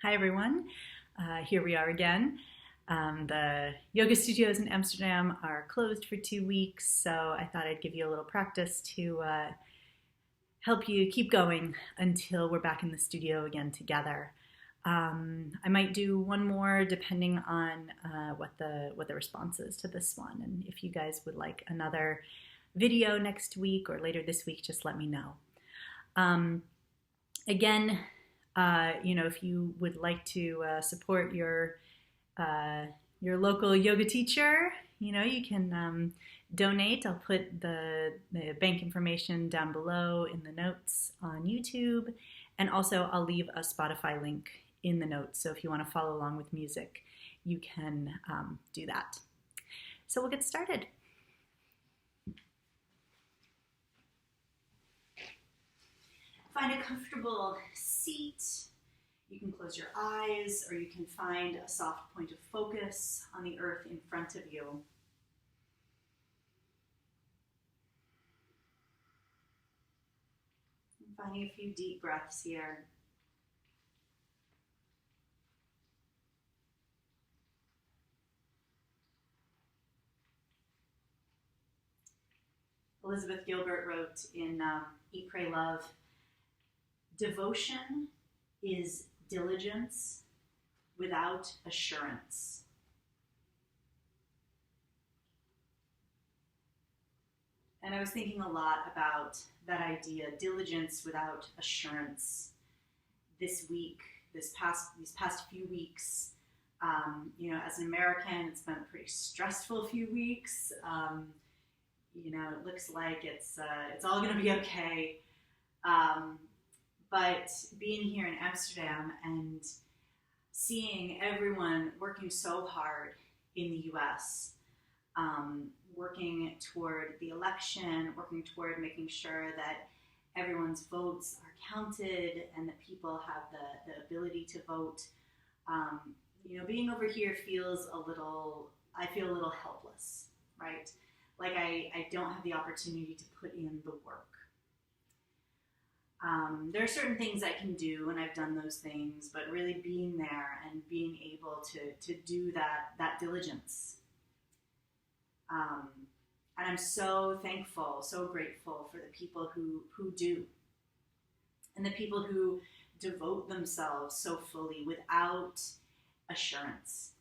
Hi everyone, here we are again. The yoga studios in Amsterdam are closed for 2 weeks, so I thought I'd give you a little practice to help you keep going until we're back in the studio again together. I might do one more depending on what the response is to this one, and if you guys would like another video next week or later this week, just let me know. Again, if you would like to support your local yoga teacher, you can donate. I'll put the bank information down below in the notes on YouTube, and also I'll leave a Spotify link in the notes. So if you want to follow along with music, you can do that. So we'll get started. Find a comfortable seat. You can close your eyes, or you can find a soft point of focus on the earth in front of you. And finding a few deep breaths here. Elizabeth Gilbert wrote in Eat, Pray, Love, "Devotion is diligence without assurance." And I was thinking a lot about that idea, diligence without assurance. This week, these past few weeks, as an American, it's been a pretty stressful few weeks. It looks like it's all going to be okay. But being here in Amsterdam and seeing everyone working so hard in the US, working toward the election, working toward making sure that everyone's votes are counted and that people have the ability to vote, being over here I feel a little helpless, right? Like I don't have the opportunity to put in the work. There are certain things I can do, and I've done those things, but really being there and being able to do that diligence. And I'm so thankful, so grateful for the people who do, and the people who devote themselves so fully without assurance.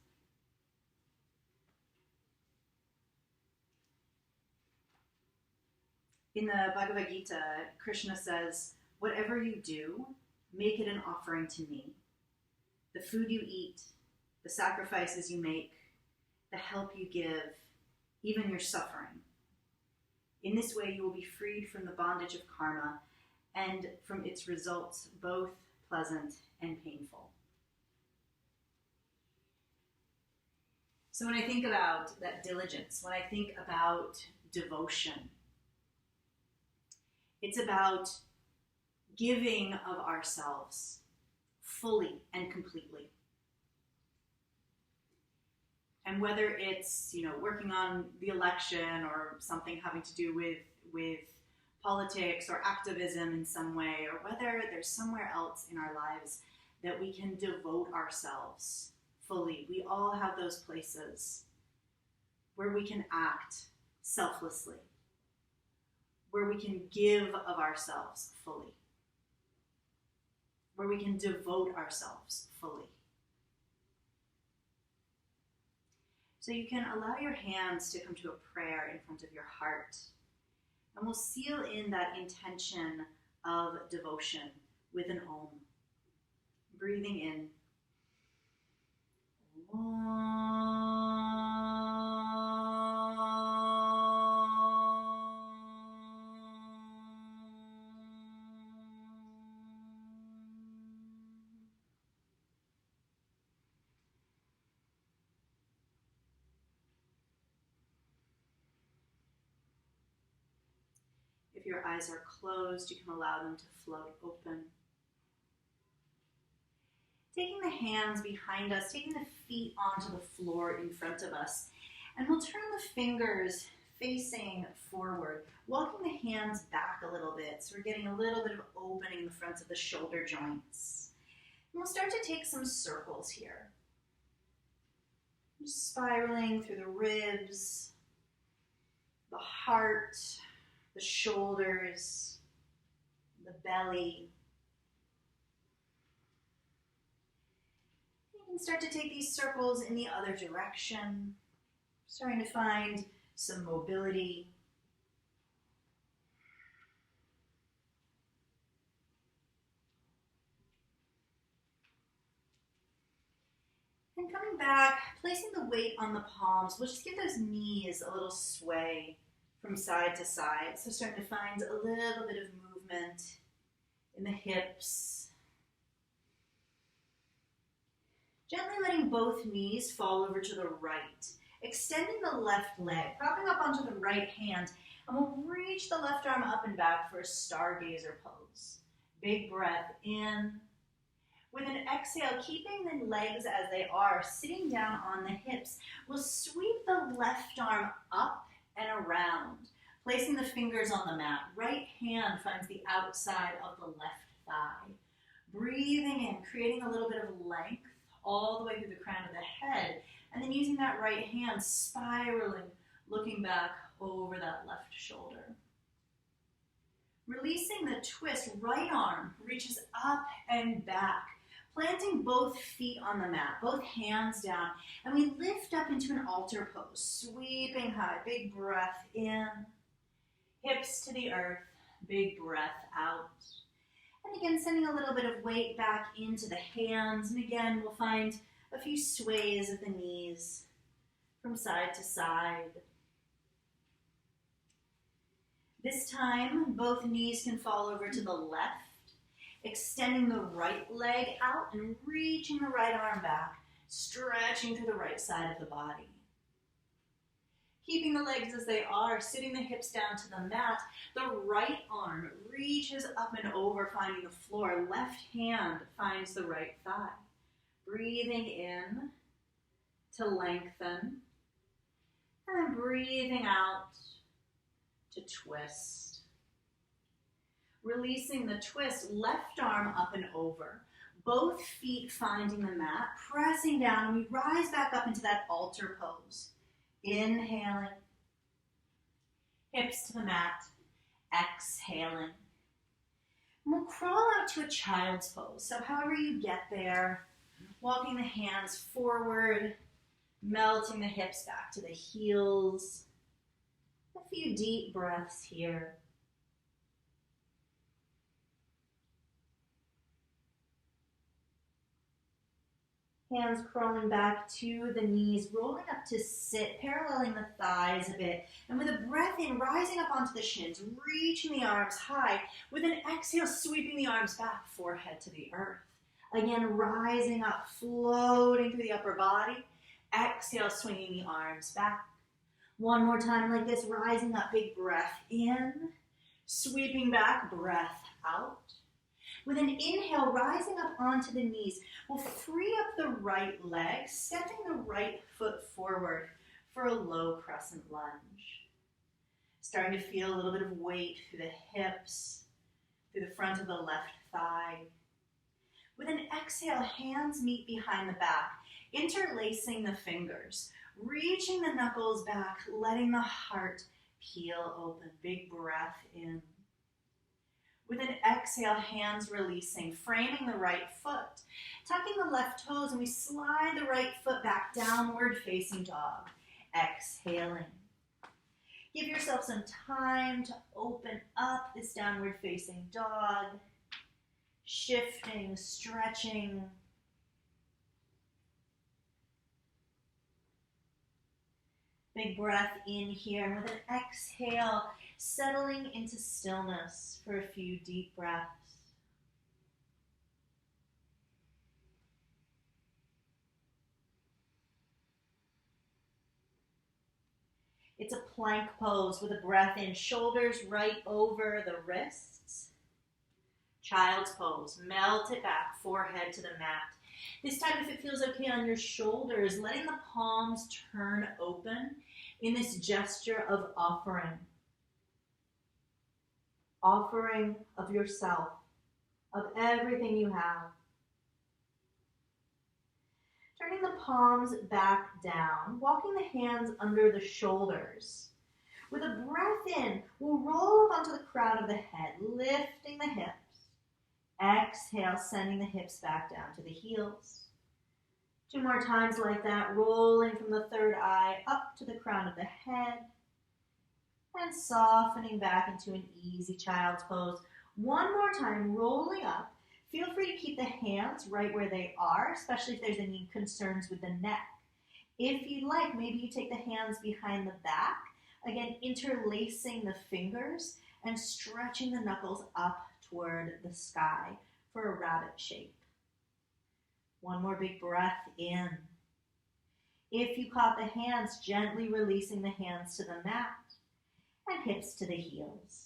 In the Bhagavad Gita, Krishna says, "Whatever you do, make it an offering to me. The food you eat, the sacrifices you make, the help you give, even your suffering. In this way, you will be freed from the bondage of karma and from its results, both pleasant and painful." So when I think about that diligence, when I think about devotion, it's about giving of ourselves fully and completely. And whether it's, working on the election or something having to do with politics or activism in some way, or whether there's somewhere else in our lives that we can devote ourselves fully. We all have those places where we can act selflessly, where we can give of ourselves fully, where we can devote ourselves fully. So you can allow your hands to come to a prayer in front of your heart, and we'll seal in that intention of devotion with an Om. Breathing in. Om. If your eyes are closed, you can allow them to float open. Taking the hands behind us, taking the feet onto the floor in front of us, and we'll turn the fingers facing forward, walking the hands back a little bit, so we're getting a little bit of opening in the fronts of the shoulder joints. we'll start to take some circles here. Just spiraling through the ribs, the heart, the shoulders, the belly. You can start to take these circles in the other direction, starting to find some mobility. And coming back, placing the weight on the palms, we'll just give those knees a little sway from side to side. So starting to find a little bit of movement in the hips. Gently letting both knees fall over to the right. Extending the left leg, propping up onto the right hand, and we'll reach the left arm up and back for a stargazer pose. Big breath in. With an exhale, keeping the legs as they are, sitting down on the hips, we'll sweep the left arm up and around, placing the fingers on the mat. Right hand finds the outside of the left thigh. Breathing in, creating a little bit of length all the way through the crown of the head, and then using that right hand, spiraling, looking back over that left shoulder. Releasing the twist, right arm reaches up and back, planting both feet on the mat, both hands down, and we lift up into an altar pose, sweeping high, big breath in, hips to the earth, big breath out. And again, sending a little bit of weight back into the hands, and again, we'll find a few sways of the knees from side to side. This time, both knees can fall over to the left, extending the right leg out and reaching the right arm back, stretching through the right side of the body. Keeping the legs as they are, sitting the hips down to the mat, the right arm reaches up and over, finding the floor. Left hand finds the right thigh. Breathing in to lengthen, and then breathing out to twist. Releasing the twist, left arm up and over, both feet finding the mat, pressing down, and we rise back up into that altar pose. Inhaling, hips to the mat, exhaling. And we'll crawl out to a child's pose. So however you get there, walking the hands forward, melting the hips back to the heels. A few deep breaths here. Hands crawling back to the knees, rolling up to sit, paralleling the thighs a bit. And with a breath in, rising up onto the shins, reaching the arms high. With an exhale, sweeping the arms back, forehead to the earth. Again, rising up, floating through the upper body. Exhale, swinging the arms back. One more time like this, rising up, big breath in. Sweeping back, breath out. With an inhale, rising up onto the knees, we'll free up the right leg, stepping the right foot forward for a low crescent lunge. Starting to feel a little bit of weight through the hips, through the front of the left thigh. With an exhale, hands meet behind the back, interlacing the fingers, reaching the knuckles back, letting the heart peel open. Big breath in. With an exhale, hands releasing, framing the right foot, tucking the left toes, and we slide the right foot back, downward facing dog. Exhaling. Give yourself some time to open up this downward facing dog, shifting, stretching. Big breath in here, and with an exhale, settling into stillness for a few deep breaths. It's a plank pose with a breath in, shoulders right over the wrists. Child's pose, melt it back, forehead to the mat. This time, if it feels okay on your shoulders, letting the palms turn open in this gesture of offering. Offering of yourself, of everything you have. bring the palms back down, walking the hands under the shoulders. With a breath in, we'll roll up onto the crown of the head, lifting the hips. Exhale, sending the hips back down to the heels. 2 more times like that, rolling from the third eye up to the crown of the head. And softening back into an easy child's pose. 1 more time, rolling up. Feel free to keep the hands right where they are, especially if there's any concerns with the neck. If you'd like, maybe you take the hands behind the back, again, interlacing the fingers and stretching the knuckles up toward the sky for a rabbit shape. 1 more big breath in. If you caught the hands, gently releasing the hands to the mat and hips to the heels.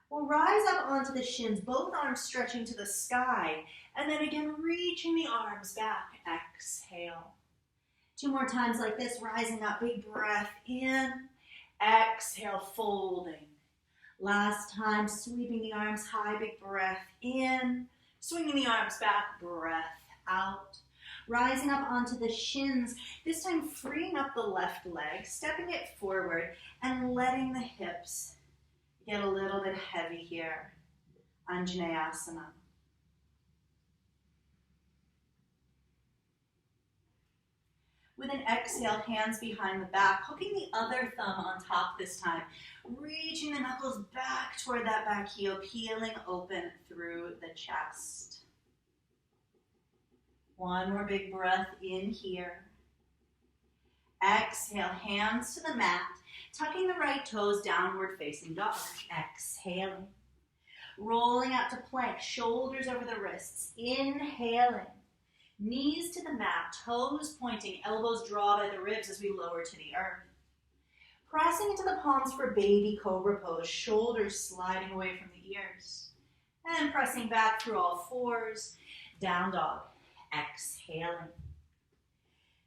We'll rise up onto the shins, both arms stretching to the sky, and then again reaching the arms back. Exhale. 2 more times like this, rising up, big breath in. Exhale, folding. Last time, sweeping the arms high, big breath in. Swinging the arms back, breath out. Rising up onto the shins, this time freeing up the left leg, stepping it forward, and letting the hips get a little bit heavy here. Anjaneyasana. With an exhale, hands behind the back, hooking the other thumb on top this time, reaching the knuckles back toward that back heel, peeling open through the chest. 1 more big breath in here. Exhale, hands to the mat, tucking the right toes, downward facing dog. Exhaling. Rolling out to plank, shoulders over the wrists. Inhaling. Knees to the mat, toes pointing, elbows draw by the ribs as we lower to the earth. Pressing into the palms for baby cobra pose, shoulders sliding away from the ears. And pressing back through all 4s, down dog. Exhaling.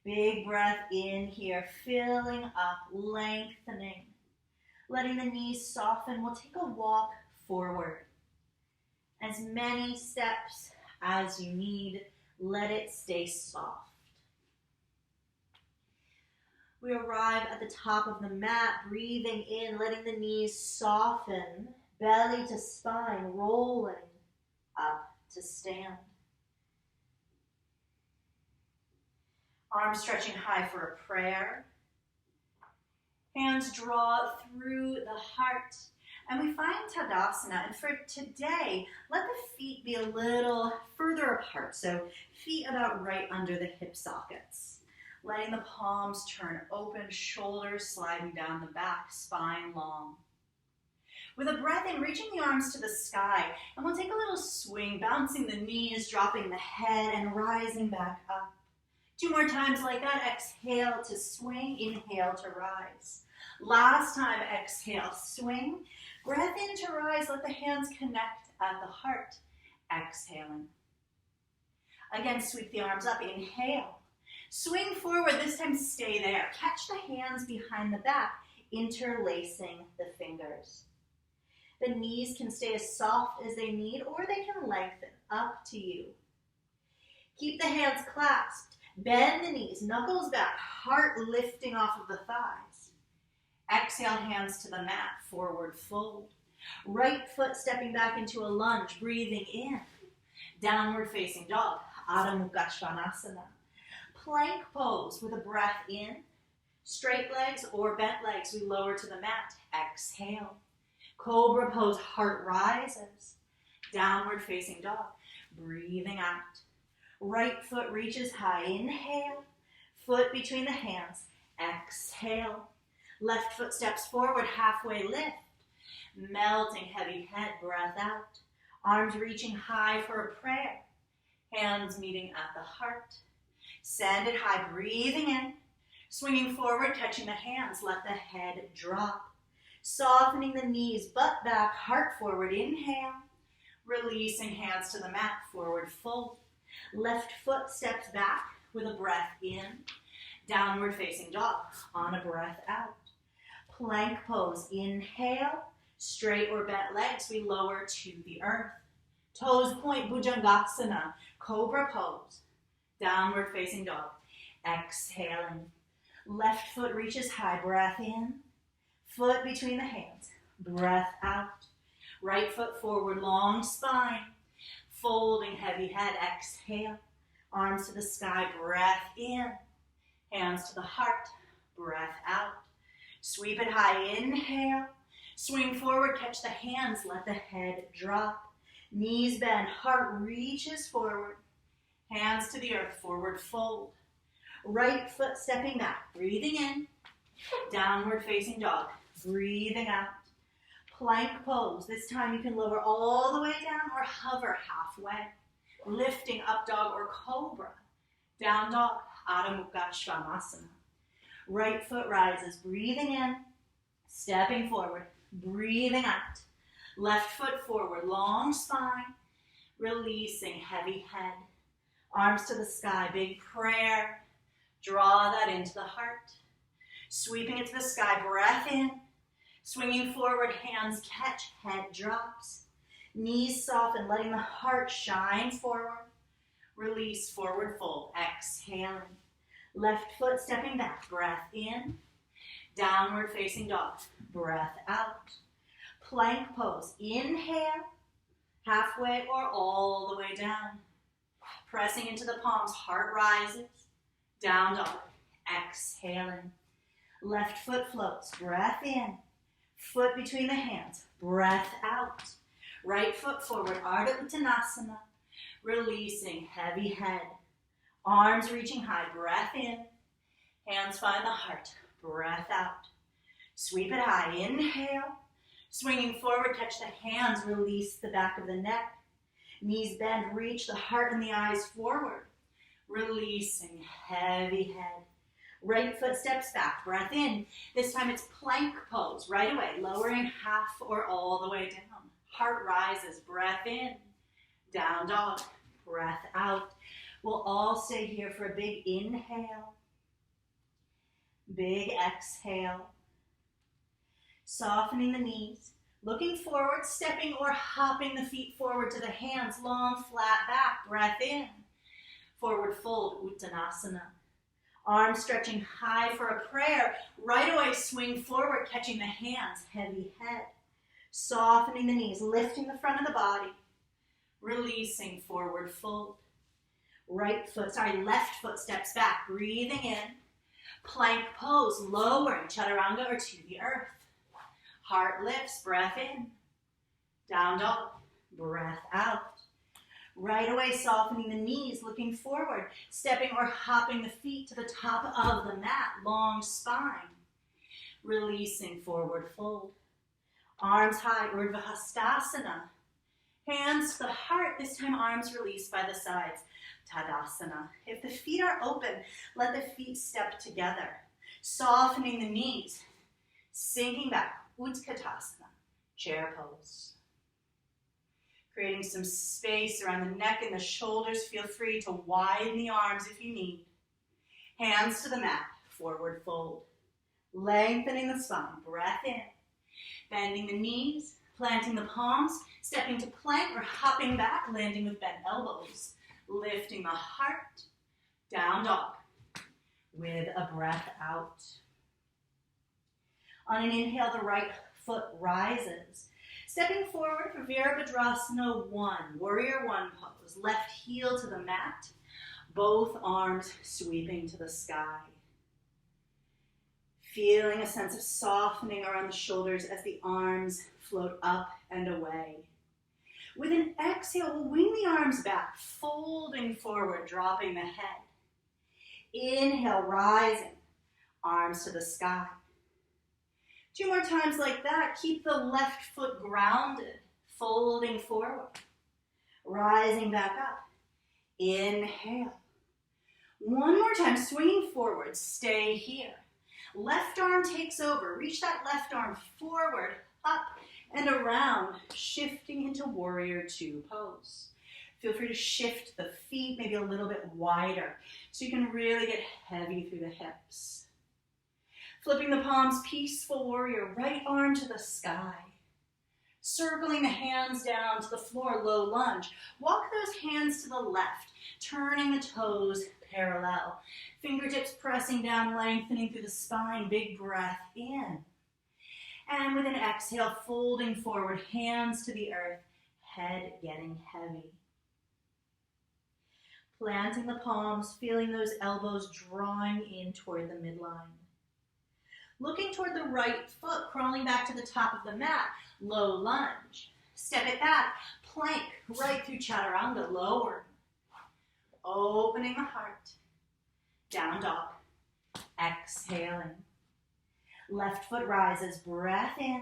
Big breath in here, filling up, lengthening. Letting the knees soften. We'll take a walk forward. As many steps as you need. Let it stay soft. We arrive at the top of the mat, breathing in, letting the knees soften, belly to spine, rolling up to stand. Arms stretching high for a prayer. Hands draw through the heart. And we find Tadasana. And for today, let the feet be a little further apart. So feet about right under the hip sockets. Letting the palms turn open, shoulders sliding down the back, spine long. With a breath in, reaching the arms to the sky. And we'll take a little swing, bouncing the knees, dropping the head, and rising back up. 2 more times like that. Exhale to swing, inhale to rise. Last time, exhale, swing. Breath in to rise, let the hands connect at the heart. Exhaling. Again, sweep the arms up, inhale. Swing forward, this time stay there. Catch the hands behind the back, interlacing the fingers. The knees can stay as soft as they need, or they can lengthen, up to you. Keep the hands clasped. Bend the knees, knuckles back, heart lifting off of the thighs. Exhale, hands to the mat, forward fold. Right foot stepping back into a lunge, breathing in. Downward facing dog, Adho Mukha Svanasana. Plank pose with a breath in. Straight legs or bent legs, we lower to the mat. Exhale. Cobra pose, heart rises. Downward facing dog, breathing out. Right foot reaches high, inhale. Foot between the hands, exhale. Left foot steps forward, halfway lift. Melting heavy head, breath out. Arms reaching high for a prayer. Hands meeting at the heart. Send it high, breathing in. Swinging forward, catching the hands, let the head drop. Softening the knees, butt back, heart forward, inhale. Releasing hands to the mat, forward fold. Left foot steps back with a breath in. Downward facing dog on a breath out. Plank pose, inhale. Straight or bent legs, we lower to the earth. Toes point, Bhujangasana, cobra pose. Downward facing dog. Exhaling. Left foot reaches high, breath in. Foot between the hands, breath out. Right foot forward, long spine. Folding heavy head, exhale. Arms to the sky, breath in. Hands to the heart, breath out. Sweep it high, inhale. Swing forward, catch the hands, let the head drop. Knees bend, heart reaches forward. Hands to the earth, forward fold. Right foot stepping back, breathing in. Downward facing dog, breathing out. Plank pose. This time you can lower all the way down or hover halfway. Lifting up dog or cobra. Down dog, Adho Mukha Svanasana. Right foot rises, breathing in. Stepping forward, breathing out. Left foot forward, long spine. Releasing heavy head. Arms to the sky, big prayer. Draw that into the heart. Sweeping it to the sky, breath in. Swinging forward, hands catch, head drops. Knees soften, letting the heart shine forward. Release, forward fold, exhaling. Left foot stepping back, breath in. Downward facing dog, breath out. Plank pose, inhale, halfway or all the way down. Pressing into the palms, heart rises. Down dog, exhaling. Left foot floats, breath in. Foot between the hands, breath out. Right foot forward, Ardha Uttanasana. Releasing heavy head. Arms reaching high, breath in. Hands find the heart, breath out. Sweep it high, inhale. Swinging forward, catch the hands, release the back of the neck. Knees bend, reach the heart and the eyes forward. Releasing heavy head. Right foot steps back, breath in. This time it's plank pose, right away, lowering half or all the way down. Heart rises, breath in. Down dog, breath out. We'll all stay here for a big inhale. Big exhale. Softening the knees. Looking forward, stepping or hopping the feet forward to the hands, long, flat back, breath in. Forward fold, Uttanasana. Arms stretching high for a prayer. Right away, swing forward, catching the hands, heavy head. Softening the knees, lifting the front of the body. Releasing, forward fold. Left foot steps back, breathing in. Plank pose, lowering, chaturanga or to the earth. Heart lifts, breath in. Down dog, breath out. Right away, softening the knees, looking forward, stepping or hopping the feet to the top of the mat, long spine. Releasing, forward fold. Arms high, Urdhva Hastasana. Hands to the heart, this time arms released by the sides, Tadasana. If the feet are open, let the feet step together. Softening the knees, sinking back, Utkatasana, chair pose. Creating some space around the neck and the shoulders. Feel free to widen the arms if you need. Hands to the mat, forward fold. Lengthening the spine, breath in. Bending the knees, planting the palms, stepping to plank or hopping back, landing with bent elbows. Lifting the heart, down dog, with a breath out. On an inhale, the right foot rises. Stepping forward for Virabhadrasana 1, Warrior 1 pose. Left heel to the mat, both arms sweeping to the sky. Feeling a sense of softening around the shoulders as the arms float up and away. With an exhale, we'll wing the arms back, folding forward, dropping the head. Inhale, rising, arms to the sky. 2 more times like that. Keep the left foot grounded, folding forward, rising back up. Inhale. 1 more time, swinging forward, stay here. Left arm takes over. Reach that left arm forward, up and around, shifting into Warrior 2 pose. Feel free to shift the feet maybe a little bit wider so you can really get heavy through the hips. Flipping the palms, Peaceful Warrior, right arm to the sky. Circling the hands down to the floor, low lunge. Walk those hands to the left, turning the toes parallel. Fingertips pressing down, lengthening through the spine. Big breath in. And with an exhale, folding forward, hands to the earth, head getting heavy. Planting the palms, feeling those elbows drawing in toward the midline. Looking toward the right foot, crawling back to the top of the mat, low lunge. Step it back, plank right through chaturanga, lower. Opening the heart, down dog, exhaling. Left foot rises, breath in.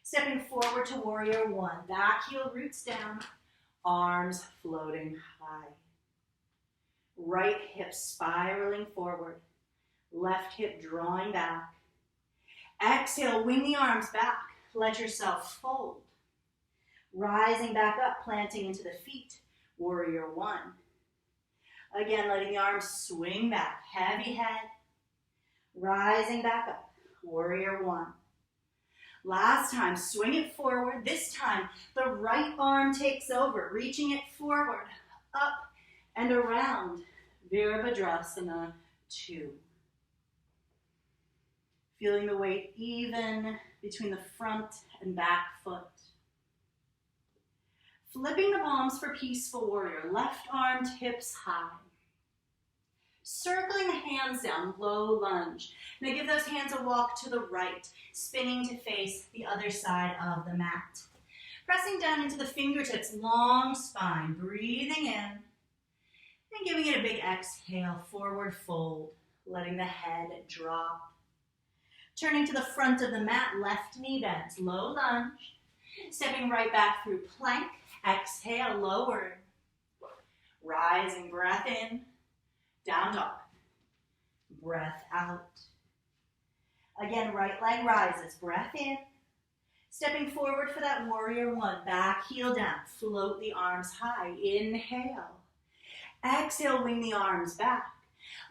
Stepping forward to warrior one, back heel roots down, arms floating high. Right hip spiraling forward, left hip drawing back. Exhale, wing the arms back, let yourself fold. Rising back up, planting into the feet, warrior one. Again, letting the arms swing back, heavy head. Rising back up, warrior one. Last time, swing it forward. This time, the right arm takes over, reaching it forward, up and around. Virabhadrasana 2. Feeling the weight even between the front and back foot. Flipping the palms for peaceful warrior. Left arm tips high. Circling the hands down, low lunge. Now give those hands a walk to the right, spinning to face the other side of the mat. Pressing down into the fingertips, long spine, breathing in. And giving it a big exhale, forward fold, letting the head drop. Turning to the front of the mat, left knee bends, low lunge. Stepping right back through plank, exhale, lower. Rising, breath in, down dog. Breath out. Again, right leg rises, breath in. Stepping forward for that warrior one, back heel down, float the arms high, inhale. Exhale, wing the arms back.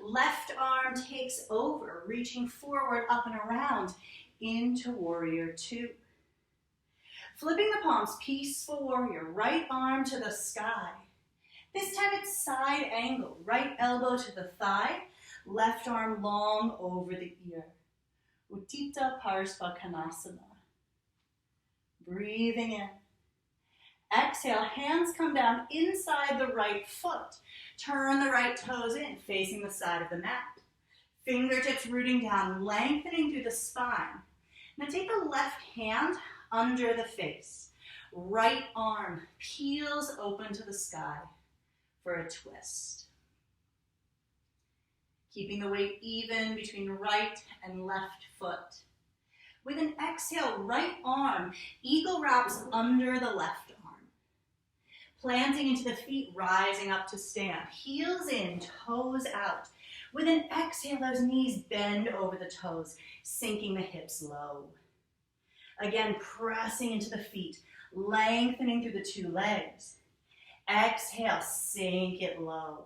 Left arm takes over, reaching forward, up and around, into warrior two. Flipping the palms, peaceful warrior, right arm to the sky. This time it's side angle, right elbow to the thigh, left arm long over the ear. Utthita Parsvakonasana. Breathing in. Exhale, hands come down inside the right foot. Turn the right toes in, facing the side of the mat. Fingertips rooting down, lengthening through the spine. Now take the left hand under the face. Right arm peels open to the sky for a twist. Keeping the weight even between right and left foot. With an exhale, right arm eagle wraps under the left arm. Planting into the feet, rising up to stand. Heels in, toes out. With an exhale, those knees bend over the toes, sinking the hips low. Again, pressing into the feet, lengthening through the two legs. Exhale, sink it low.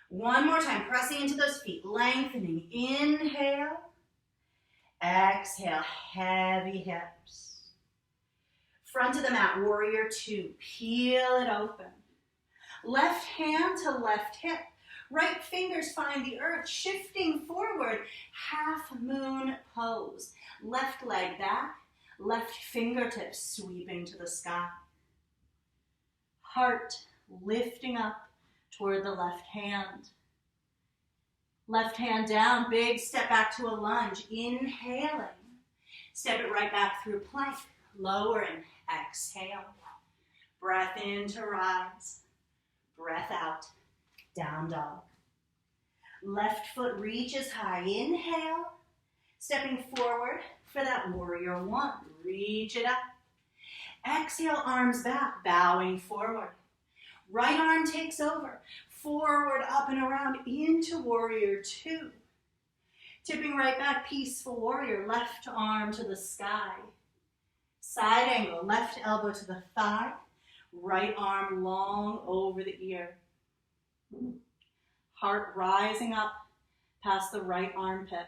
One more time, pressing into those feet, lengthening. Inhale. Exhale, heavy hips. Front of the mat, warrior two. Peel it open. Left hand to left hip. Right fingers find the earth, shifting forward, half moon pose. Left leg back, left fingertips sweeping to the sky. Heart lifting up toward the left hand. Left hand down, big step back to a lunge. Inhaling. Step it right back through plank. Lowering. Exhale. Breath in to rise. Breath out. Down dog. Left foot reaches high. Inhale. Stepping forward for that warrior one. Reach it up. Exhale, arms back, bowing forward. Right arm takes over. Forward, up and around into warrior two. Tipping right back, peaceful warrior. Left arm to the sky. Side angle, left elbow to the thigh. Right arm long over the ear. Heart rising up past the right armpit.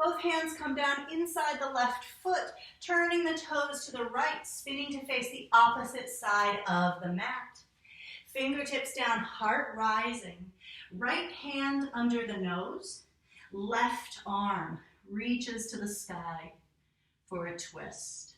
Both hands come down inside the left foot, turning the toes to the right, spinning to face the opposite side of the mat. Fingertips down, heart rising. Right hand under the nose, left arm reaches to the sky for a twist.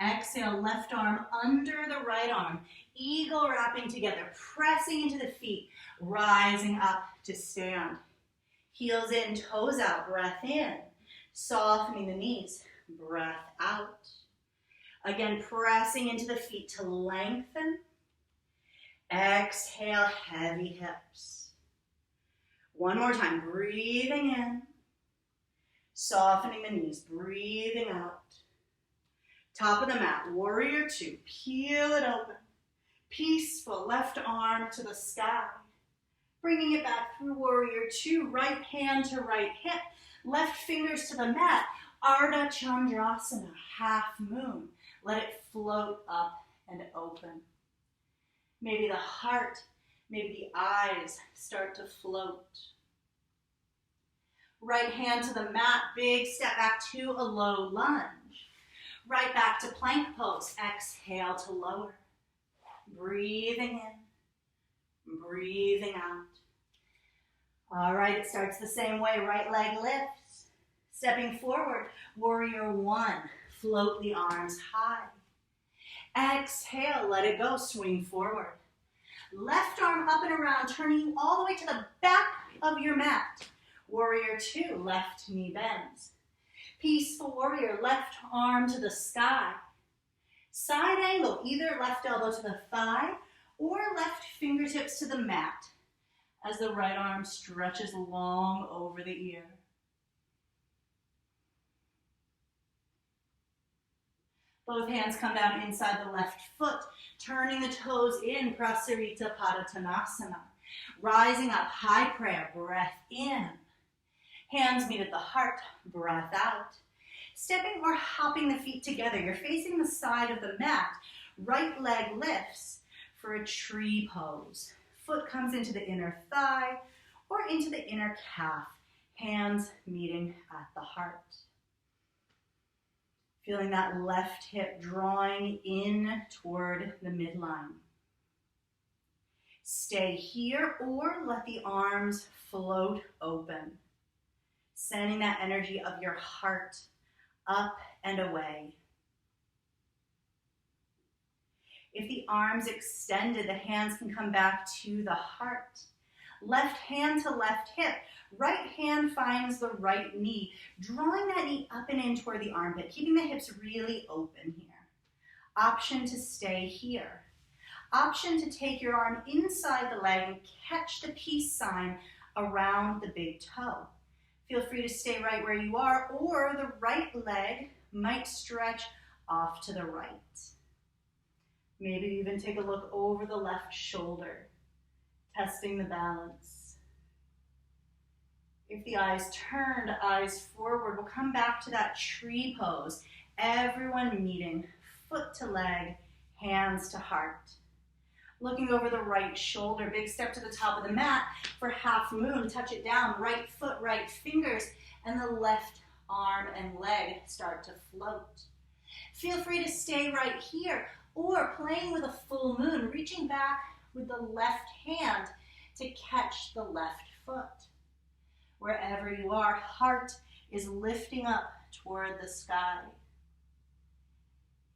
Exhale, left arm under the right arm, eagle wrapping together, pressing into the feet, rising up to stand. Heels in, toes out, breath in, softening the knees, breath out. Again, pressing into the feet to lengthen. Exhale, heavy hips. One more time, breathing in, softening the knees, breathing out. Top of the mat, warrior two, peel it open. Peaceful, left arm to the sky. Bringing it back through warrior two, right hand to right hip, left fingers to the mat. Ardha Chandrasana, half moon. Let it float up and open. Maybe the heart, maybe the eyes start to float. Right hand to the mat, big step back to a low lunge. Right back to plank pose. Exhale to lower. Breathing in, breathing out. All right, it starts the same way. Right leg lifts. Stepping forward, warrior one. Float the arms high. Exhale, let it go, swing forward. Left arm up and around, turning you all the way to the back of your mat. Warrior two, left knee bends. Peaceful warrior, left arm to the sky. Side angle, either left elbow to the thigh or left fingertips to the mat as the right arm stretches long over the ear. Both hands come down inside the left foot, turning the toes in, Prasarita Padottanasana. Rising up, high prayer, breath in. Hands meet at the heart, breath out. Stepping or hopping the feet together, you're facing the side of the mat. Right leg lifts for a tree pose. Foot comes into the inner thigh or into the inner calf. Hands meeting at the heart. Feeling that left hip drawing in toward the midline. Stay here or let the arms float open. Sending that energy of your heart up and away. If the arms extended, the hands can come back to the heart. Left hand to left hip. Right hand finds the right knee, drawing that knee up and in toward the armpit, keeping the hips really open here. Option to stay here. Option to take your arm inside the leg and catch the peace sign around the big toe. Feel free to stay right where you are, or the right leg might stretch off to the right. Maybe even take a look over the left shoulder, testing the balance. If the eyes turned, eyes forward, we'll come back to that tree pose. Everyone meeting, foot to leg, hands to heart. Looking over the right shoulder, big step to the top of the mat for half moon. Touch it down, right foot, right fingers, and the left arm and leg start to float. Feel free to stay right here, or playing with a full moon, reaching back with the left hand to catch the left foot. Wherever you are, heart is lifting up toward the sky.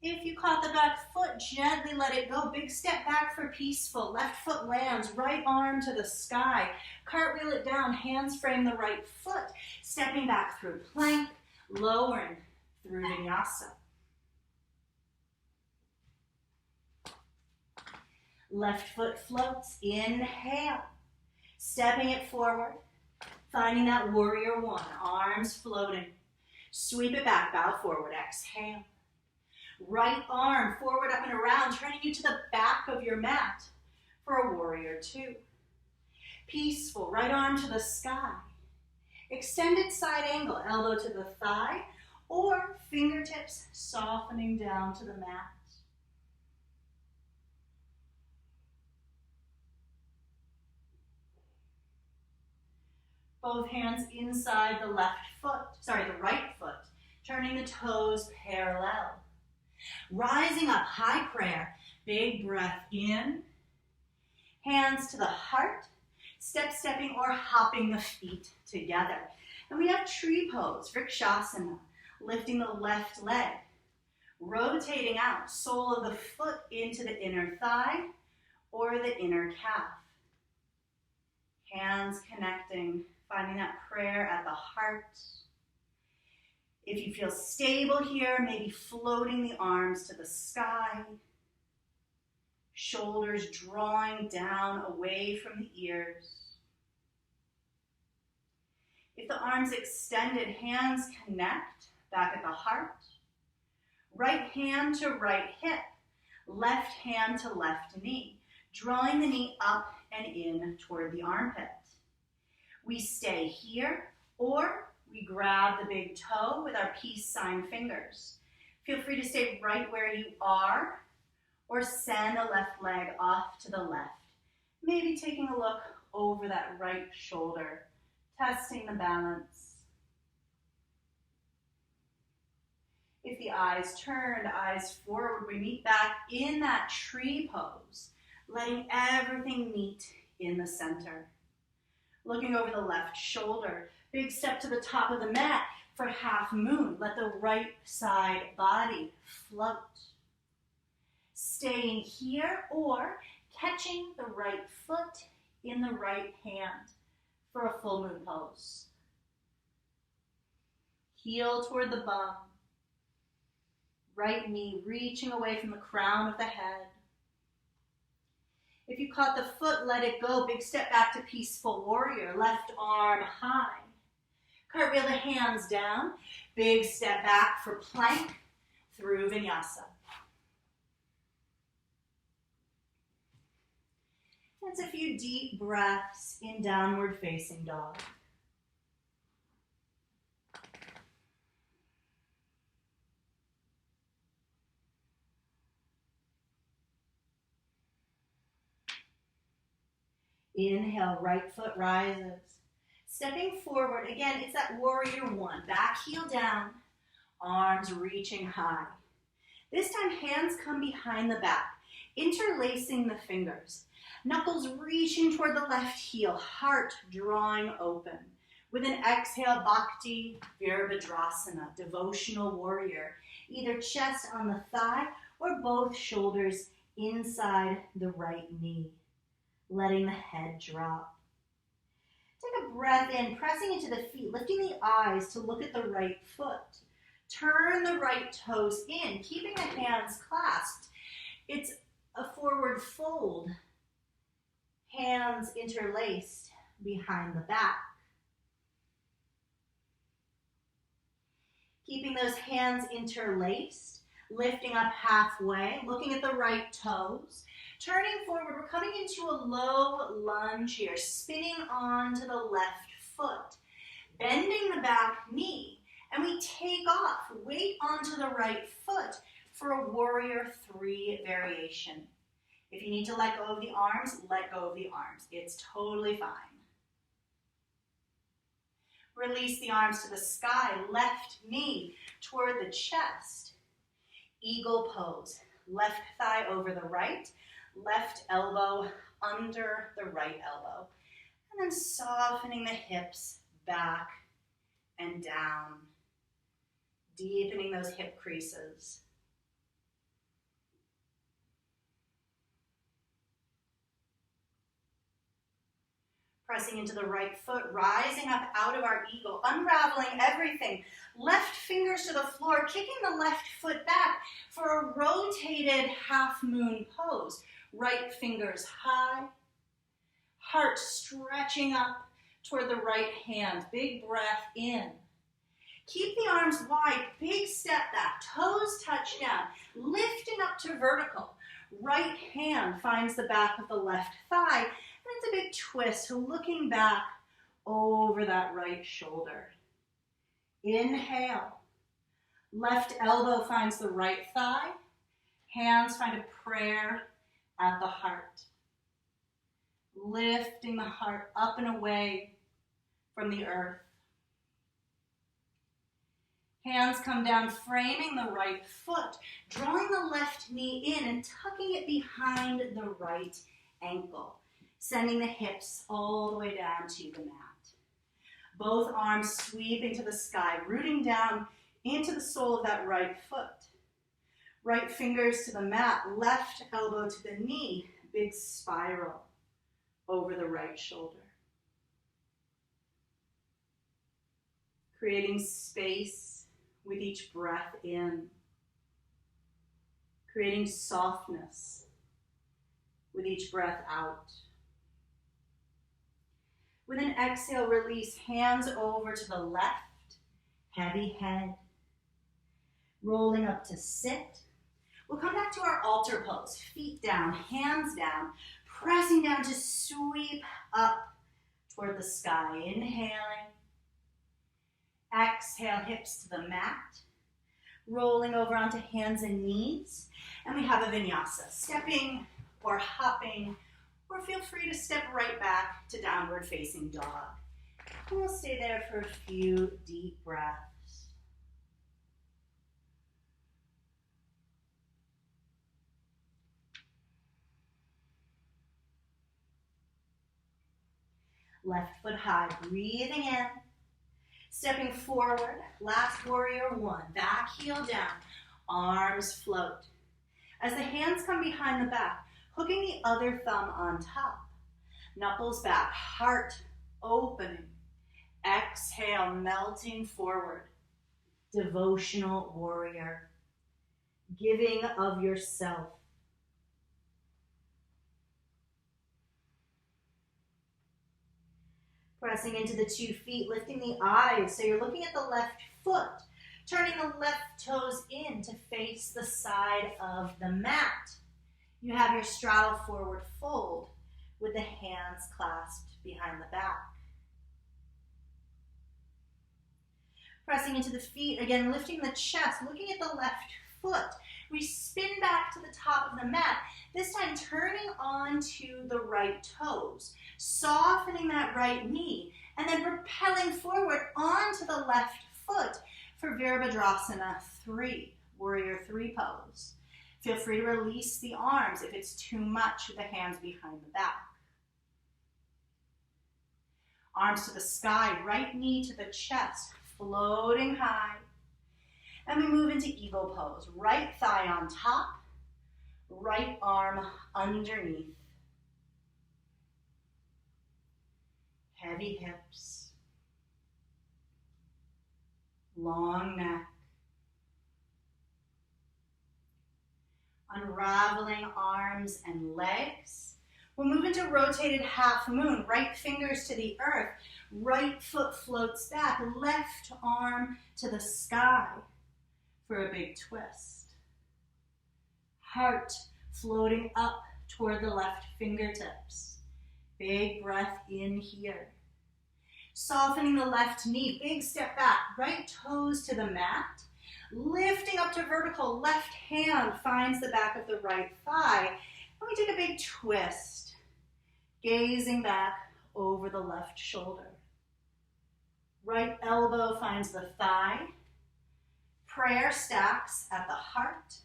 If you caught the back foot, gently let it go. Big step back for peaceful. Left foot lands, right arm to the sky. Cartwheel it down, hands frame the right foot. Stepping back through plank, lowering through vinyasa. Left foot floats, inhale. Stepping it forward. Finding that warrior one, arms floating. Sweep it back, bow forward, exhale. Right arm forward, up and around, turning you to the back of your mat for a warrior two. Peaceful, right arm to the sky. Extended side angle, elbow to the thigh, or fingertips softening down to the mat. Both hands inside the the right foot, turning the toes parallel. Rising up, high prayer, big breath in, hands to the heart, stepping or hopping the feet together. And we have tree pose, Vrikshasana, lifting the left leg, rotating out, sole of the foot into the inner thigh or the inner calf. Hands connecting, finding that prayer at the heart. If you feel stable here, maybe floating the arms to the sky. Shoulders drawing down away from the ears. If the arms extended, hands connect back at the heart. Right hand to right hip, left hand to left knee, drawing the knee up and in toward the armpit. We stay here, or we grab the big toe with our peace sign fingers. Feel free to stay right where you are, or send the left leg off to the left. Maybe taking a look over that right shoulder, testing the balance. If the eyes turned, eyes forward, we meet back in that tree pose, letting everything meet in the center. Looking over the left shoulder, big step to the top of the mat for half moon. Let the right side body float. Staying here or catching the right foot in the right hand for a full moon pose. Heel toward the bum. Right knee reaching away from the crown of the head. If you caught the foot, let it go. Big step back to peaceful warrior. Left arm high. Cartwheel the hands down. Big step back for plank through vinyasa. That's a few deep breaths in downward facing dog. Inhale, right foot rises. Stepping forward, again, it's that warrior one. Back heel down, arms reaching high. This time, hands come behind the back, interlacing the fingers. Knuckles reaching toward the left heel, heart drawing open. With an exhale, Bhakti Virabhadrasana, devotional warrior. Either chest on the thigh or both shoulders inside the right knee. Letting the head drop. Take a breath in, pressing into the feet, lifting the eyes to look at the right foot. Turn the right toes in, keeping the hands clasped. It's a forward fold. Hands interlaced behind the back. Keeping those hands interlaced, lifting up halfway, looking at the right toes. Turning forward, we're coming into a low lunge here, spinning onto the left foot, bending the back knee, and we take off, weight onto the right foot for a warrior 3 variation. If you need to let go of the arms, let go of the arms. It's totally fine. Release the arms to the sky, left knee toward the chest. Eagle pose, left thigh over the right, left elbow under the right elbow. And then softening the hips back and down, deepening those hip creases. Pressing into the right foot, rising up out of our eagle, unraveling everything. Left fingers to the floor, kicking the left foot back for a rotated half moon pose. Right fingers high, heart stretching up toward the right hand. Big breath in. Keep the arms wide, big step back, toes touch down, lifting up to vertical. Right hand finds the back of the left thigh, and it's a big twist, looking back over that right shoulder. Inhale, left elbow finds the right thigh, hands find a prayer at the heart. Lifting the heart up and away from the earth. Hands come down, framing the right foot, drawing the left knee in and tucking it behind the right ankle, sending the hips all the way down to the mat. Both arms sweeping to the sky, rooting down into the sole of that right foot. Right fingers to the mat, left elbow to the knee, big spiral over the right shoulder. Creating space with each breath in. Creating softness with each breath out. With an exhale, release hands over to the left, heavy head. Rolling up to sit. We'll come back to our altar pose. Feet down, hands down, pressing down to sweep up toward the sky. Inhaling. Exhale, hips to the mat. Rolling over onto hands and knees. And we have a vinyasa. Stepping or hopping, or feel free to step right back to downward facing dog. And we'll stay there for a few deep breaths. Left foot high, breathing in. Stepping forward, last warrior one. Back heel down, arms float. As the hands come behind the back, hooking the other thumb on top. Knuckles back, heart opening. Exhale, melting forward. Devotional warrior. Giving of yourself. Pressing into the 2 feet, lifting the eyes. So you're looking at the left foot, turning the left toes in to face the side of the mat. You have your straddle forward fold with the hands clasped behind the back. Pressing into the feet, again lifting the chest, looking at the left foot. We spin back to the top of the mat, this time turning onto the right toes, softening that right knee, and then propelling forward onto the left foot for Virabhadrasana 3, Warrior 3 pose. Feel free to release the arms if it's too much with the hands behind the back. Arms to the sky, right knee to the chest, floating high. And we move into eagle pose. Right thigh on top, right arm underneath. Heavy hips. Long neck. Unraveling arms and legs. We'll move into rotated half moon. Right fingers to the earth. Right foot floats back. Left arm to the sky for a big twist. Heart floating up toward the left fingertips. Big breath in here. Softening the left knee. Big step back. Right toes to the mat. Lifting up to vertical. Left hand finds the back of the right thigh. And we take a big twist. Gazing back over the left shoulder. Right elbow finds the thigh. Prayer stacks at the heart.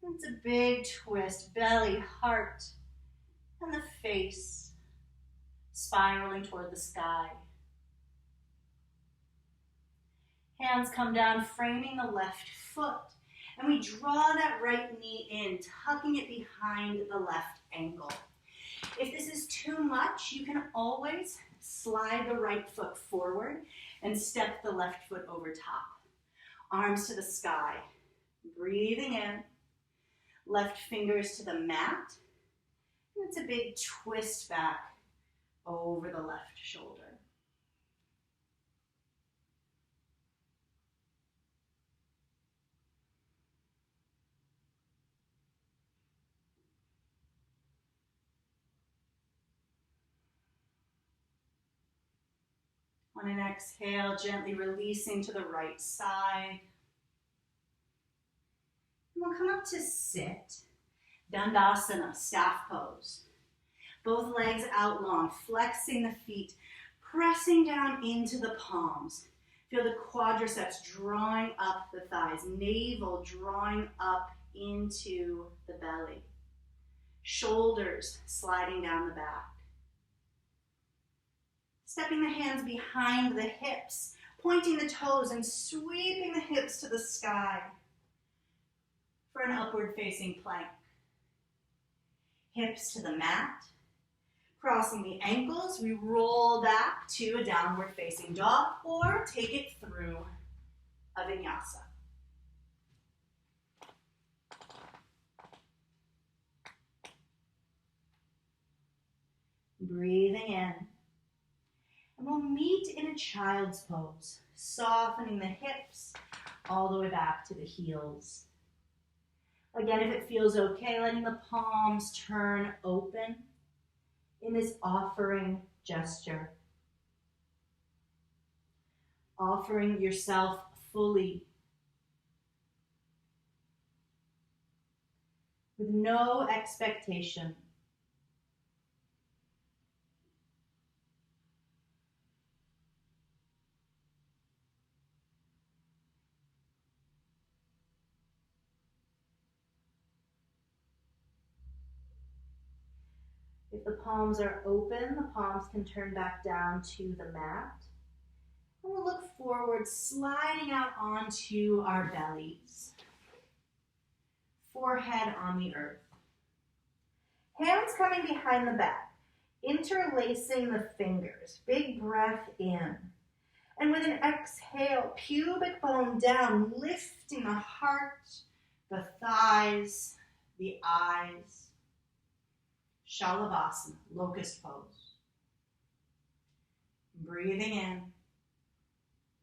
It's a big twist. Belly, heart, and the face spiraling toward the sky. Hands come down, framing the left foot. And we draw that right knee in, tucking it behind the left ankle. If this is too much, you can always slide the right foot forward and step the left foot over top. Arms to the sky. Breathing in. Left fingers to the mat. And it's a big twist back over the left shoulder. On an exhale, gently releasing to the right side. And we'll come up to sit, Dandasana, staff pose. Both legs out long, flexing the feet, Pressing down into the palms. Feel the quadriceps drawing up the thighs, navel drawing up into the belly. Shoulders sliding down the back. Stepping the hands behind the hips, pointing the toes and sweeping the hips to the sky for an upward facing plank. Hips to the mat. Crossing the ankles, we roll back to a downward facing dog or take it through a vinyasa. Breathing in. And we'll meet in a child's pose, softening the hips all the way back to the heels. Again, if it feels okay, letting the palms turn open in this offering gesture. Offering yourself fully with no expectation. If the palms are open, the palms can turn back down to the mat. And we'll look forward, sliding out onto our bellies. Forehead on the earth. Hands coming behind the back, interlacing the fingers. Big breath in. And with an exhale, pubic bone down, lifting the heart, the thighs, the eyes. Shalabhasana, locust pose. Breathing in.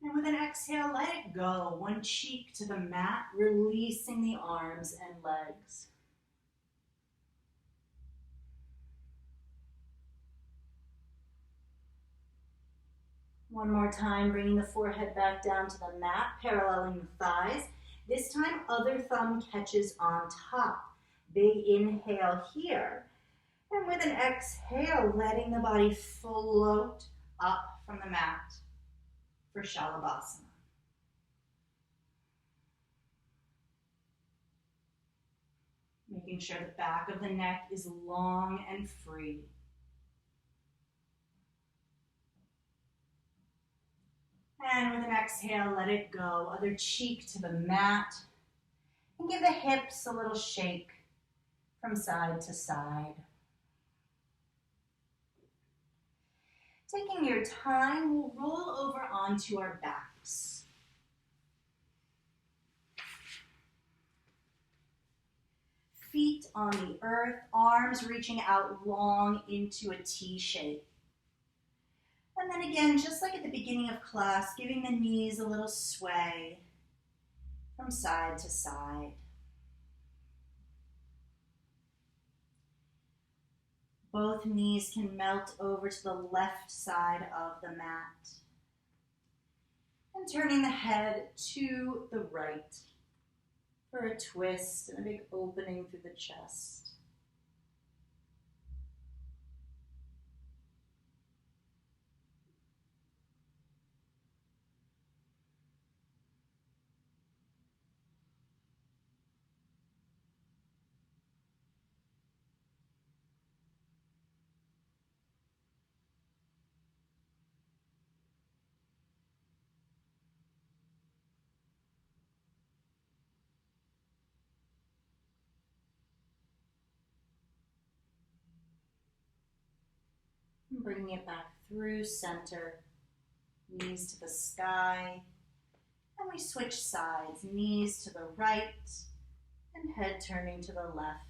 And with an exhale, let it go. One cheek to the mat, releasing the arms and legs. One more time, bringing the forehead back down to the mat, paralleling the thighs. This time, other thumb catches on top. Big inhale here. And with an exhale, letting the body float up from the mat for Shalabhasana. Making sure the back of the neck is long and free. And with an exhale, let it go. Other cheek to the mat. And give the hips a little shake from side to side. Taking your time, we'll roll over onto our backs. Feet on the earth, arms reaching out long into a T shape. And then again, just like at the beginning of class, giving the knees a little sway from side to side. Both knees can melt over to the left side of the mat. And turning the head to the right for a twist and a big opening through the chest. Bringing it back through center, knees to the sky, and we switch sides, knees to the right, and head turning to the left.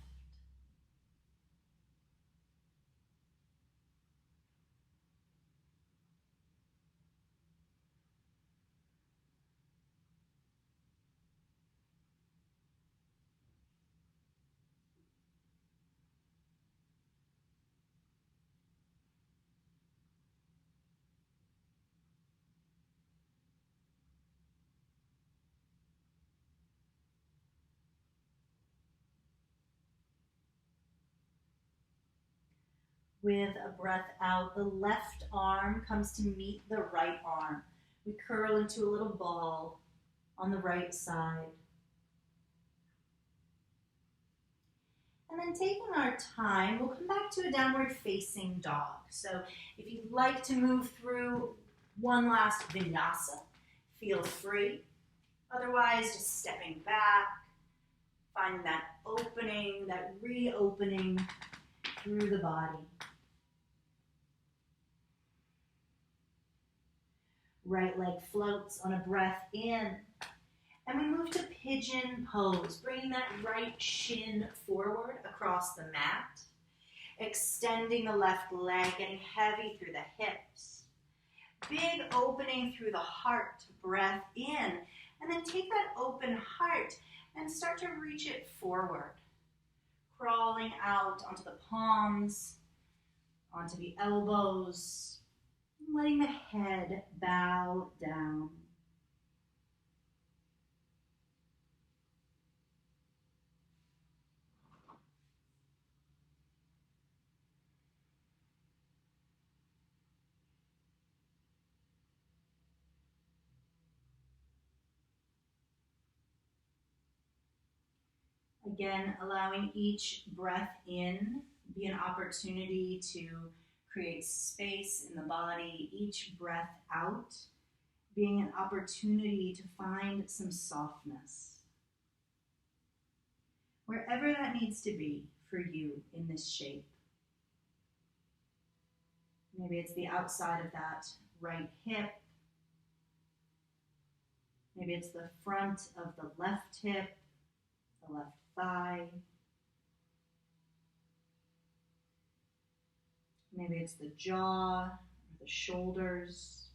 With a breath out, the left arm comes to meet the right arm. We curl into a little ball on the right side. And then taking our time, we'll come back to a downward facing dog. So if you'd like to move through one last vinyasa, feel free. Otherwise, just stepping back, finding that opening, that reopening through the body. Right leg floats on a breath in. And we move to pigeon pose, bringing that right shin forward across the mat, extending the left leg, getting heavy through the hips. Big opening through the heart, breath in, and then take that open heart and start to reach it forward, crawling out onto the palms, onto the elbows, letting the head bow down. Again, allowing each breath in be an opportunity to create space in the body. Each breath out being an opportunity to find some softness. Wherever that needs to be for you in this shape. Maybe it's the outside of that right hip. Maybe it's the front of the left hip, the left thigh. Maybe it's the jaw or the shoulders.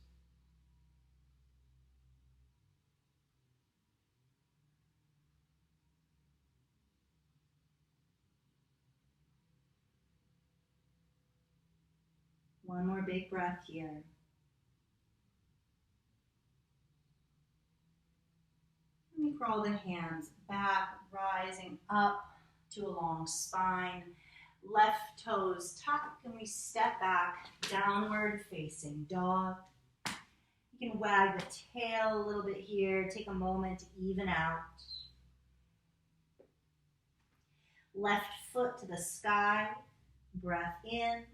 One more big breath here. Let me crawl the hands back, rising up to a long spine. Left toes tuck, and we step back, downward facing dog. You can wag the tail a little bit here. Take a moment to even out. Left foot to the sky, breath in.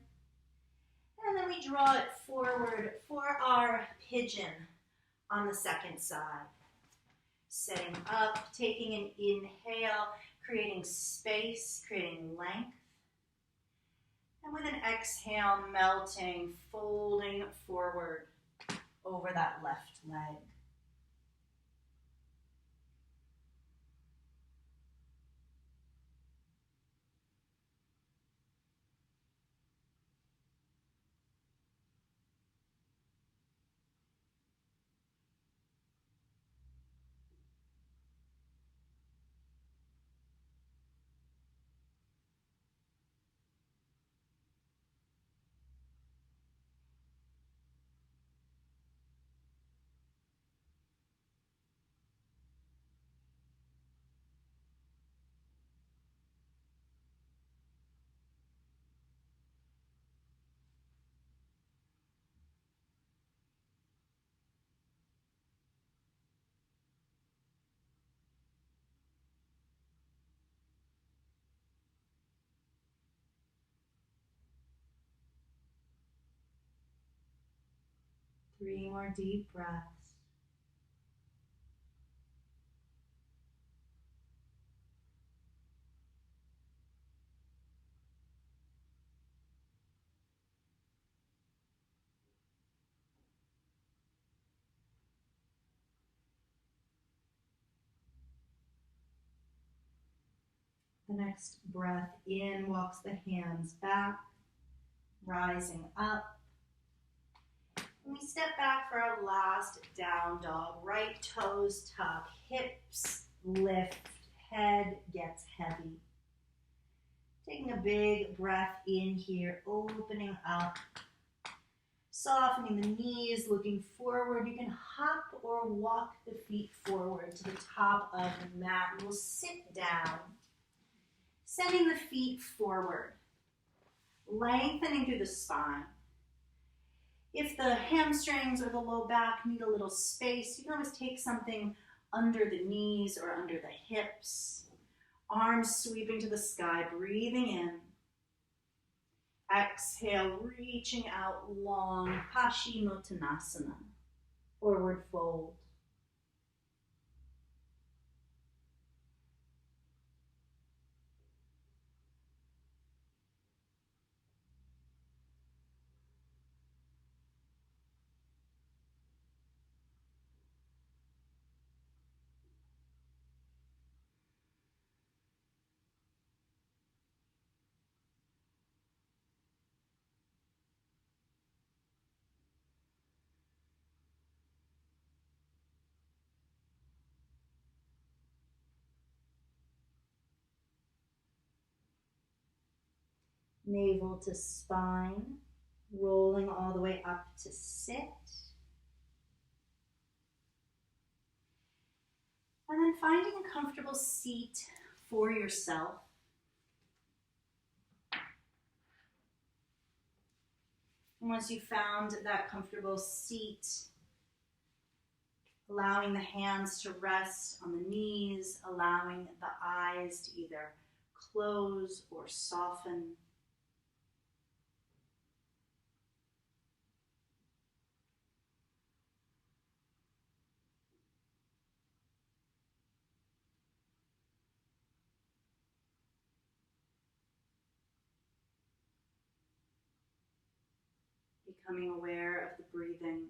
And then we draw it forward for our pigeon on the second side. Setting up, taking an inhale, creating space, creating length. And with an exhale, melting, folding forward over that left leg. Three more deep breaths. The next breath in walks the hands back, rising up. And we step back for our last down dog. Right toes tuck, hips lift, head gets heavy. Taking a big breath in here, opening up, softening the knees, looking forward. You can hop or walk the feet forward to the top of the mat. We'll sit down, sending the feet forward. lengthening through the spine. If the hamstrings or the low back need a little space, you can always take something under the knees or under the hips. Arms sweeping to the sky, breathing in. Exhale, reaching out long, Paschimottanasana, forward fold. Navel to spine, rolling all the way up to sit. And then finding a comfortable seat for yourself. And once you've found that comfortable seat, allowing the hands to rest on the knees, allowing the eyes to either close or soften. Becoming aware of the breathing.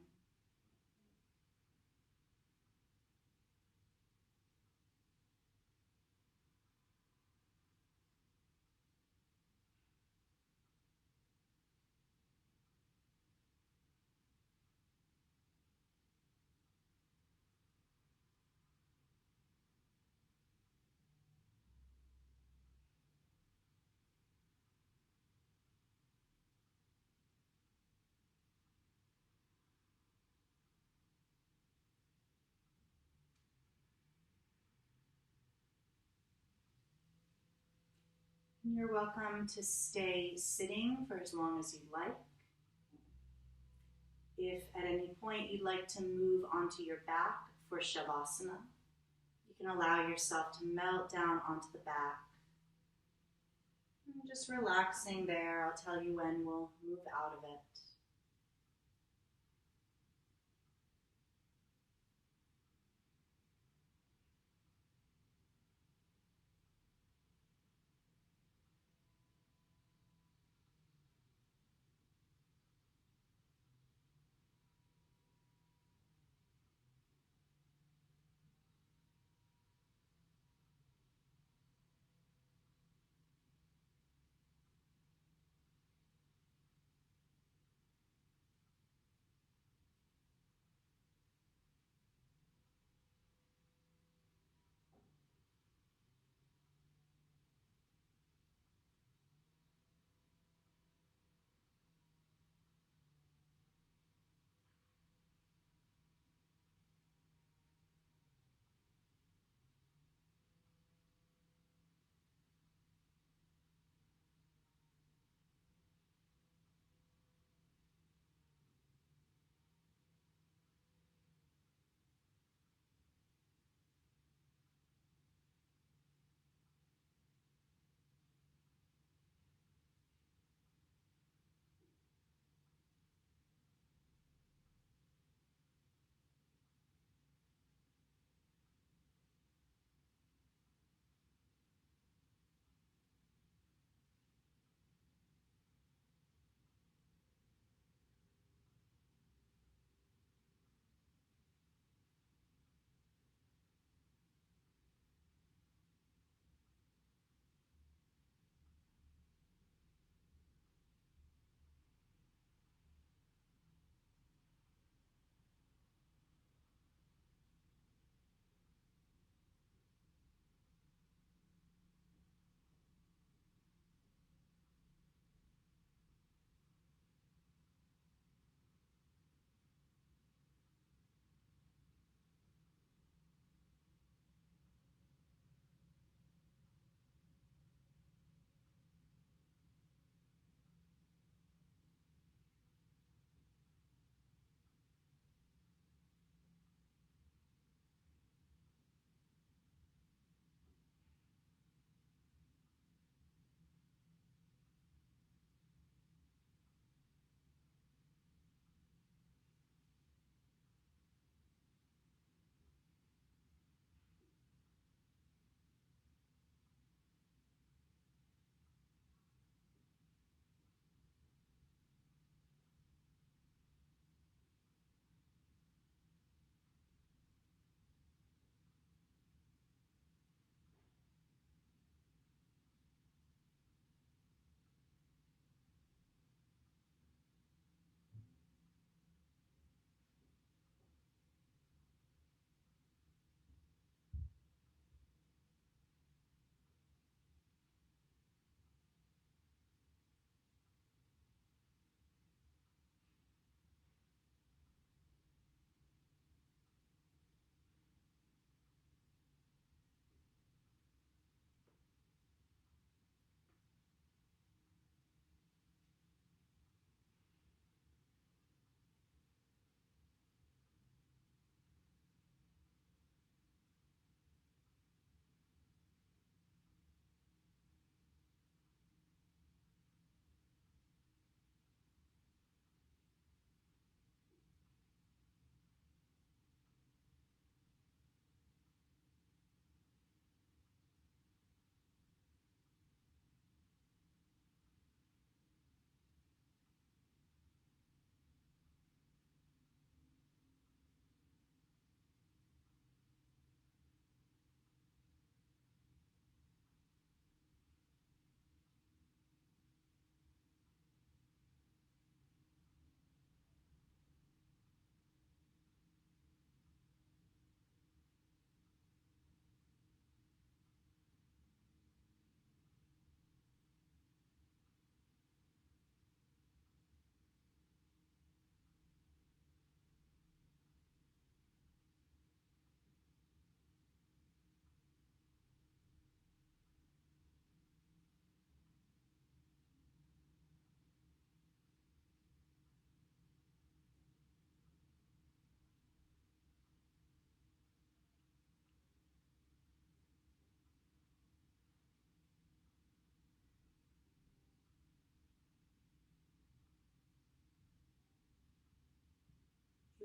You're welcome to stay sitting for as long as you'd like. If at any point you'd like to move onto your back for Shavasana, you can allow yourself to melt down onto the back. And just relaxing there. I'll tell you when we'll move out of it.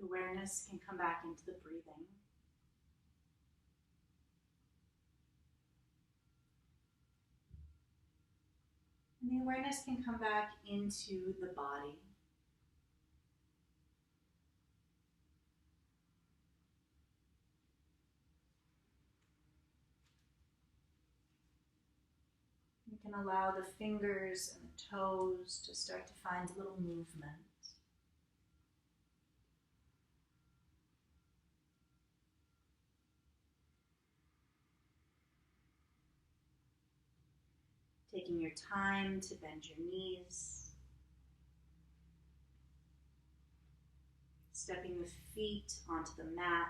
The awareness can come back into the breathing. And the awareness can come back into the body. You can allow the fingers and the toes to start to find a little movement. Taking your time to bend your knees. Stepping the feet onto the mat.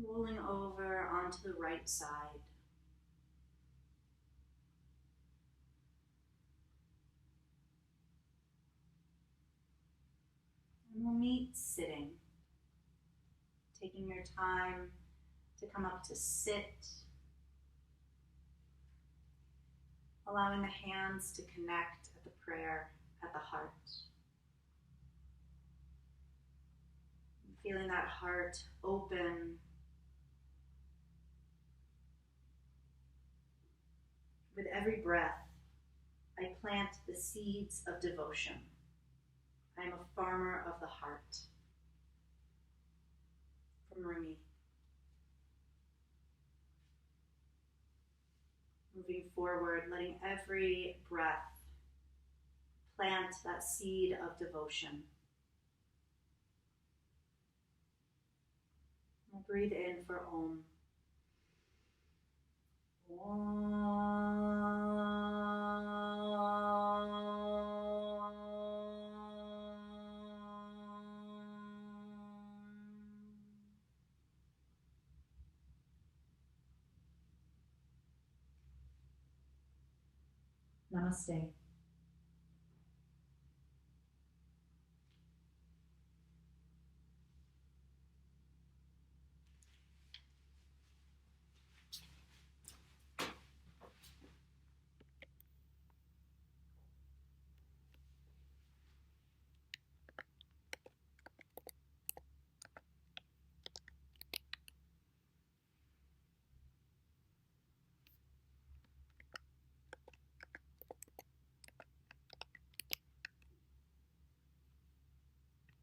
Rolling over onto the right side. And we'll meet sitting. Taking your time to come up to sit. Allowing the hands to connect at the prayer at the heart. Feeling that heart open. With every breath, I plant the seeds of devotion. I am a farmer of the heart. From Rumi. Moving forward, letting every breath plant that seed of devotion. We'll breathe in for Om. Namaste.